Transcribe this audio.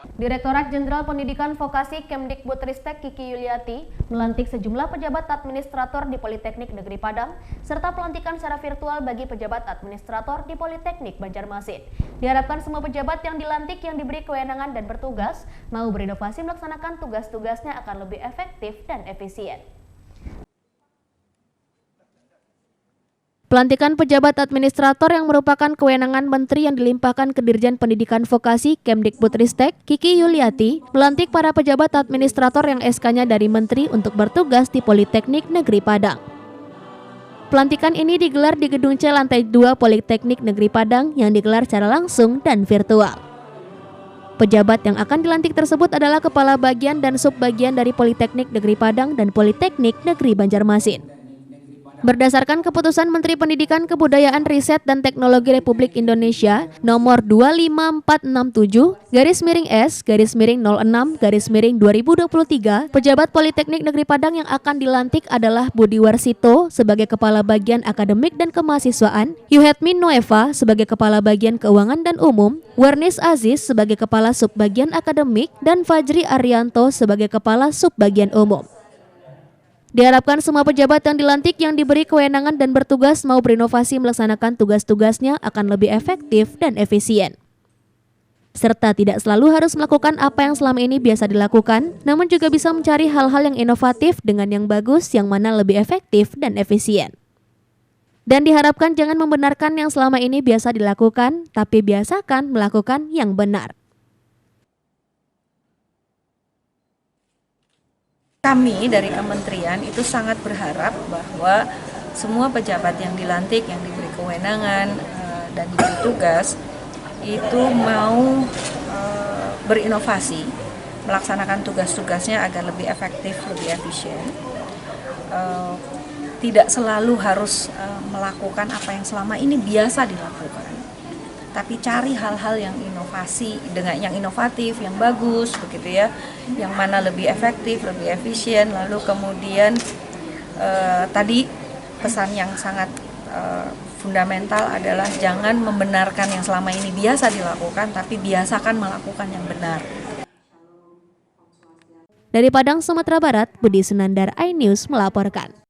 Direktorat Jenderal Pendidikan Vokasi Kemdikbudristek Kiki Yuliati melantik sejumlah pejabat administrator di Politeknik Negeri Padang serta pelantikan secara virtual bagi pejabat administrator di Politeknik Banjarmasin. Diharapkan semua pejabat yang dilantik yang diberi kewenangan dan bertugas mau berinovasi melaksanakan tugas-tugasnya akan lebih efektif dan efisien. Pelantikan pejabat administrator yang merupakan kewenangan menteri yang dilimpahkan ke Dirjen Pendidikan Vokasi Kemdikbudristek Kiki Yuliati melantik para pejabat administrator yang SK-nya dari menteri untuk bertugas di Politeknik Negeri Padang. Pelantikan ini digelar di Gedung C lantai 2 Politeknik Negeri Padang yang digelar secara langsung dan virtual. Pejabat yang akan dilantik tersebut adalah Kepala Bagian dan Subbagian dari Politeknik Negeri Padang dan Politeknik Negeri Banjarmasin. Berdasarkan keputusan Menteri Pendidikan Kebudayaan Riset dan Teknologi Republik Indonesia nomor 25467-S/06/2023, pejabat Politeknik Negeri Padang yang akan dilantik adalah Budi Warsito sebagai Kepala Bagian Akademik dan Kemahasiswaan, Yuhetmi Noeva sebagai Kepala Bagian Keuangan dan Umum, Warnis Aziz sebagai Kepala Subbagian Akademik, dan Fajri Arianto sebagai Kepala Subbagian Umum. Diharapkan semua pejabat yang dilantik yang diberi kewenangan dan bertugas mau berinovasi melaksanakan tugas-tugasnya akan lebih efektif dan efisien. Serta tidak selalu harus melakukan apa yang selama ini biasa dilakukan, namun juga bisa mencari hal-hal yang inovatif dengan yang bagus yang mana lebih efektif dan efisien. Dan diharapkan jangan membenarkan yang selama ini biasa dilakukan, tapi biasakan melakukan yang benar. Kami dari kementerian itu sangat berharap bahwa semua pejabat yang dilantik, yang diberi kewenangan dan diberi tugas itu mau berinovasi, melaksanakan tugas-tugasnya agar lebih efektif, lebih efisien. Tidak selalu harus melakukan apa yang selama ini biasa dilakukan, tapi cari hal-hal yang inovasi, dengan yang inovatif, yang bagus, begitu ya, yang mana lebih efektif, lebih efisien. Lalu kemudian tadi pesan yang sangat fundamental adalah jangan membenarkan yang selama ini biasa dilakukan, tapi biasakan melakukan yang benar. Dari Padang, Sumatera Barat, Budi Sunandar, iNews melaporkan.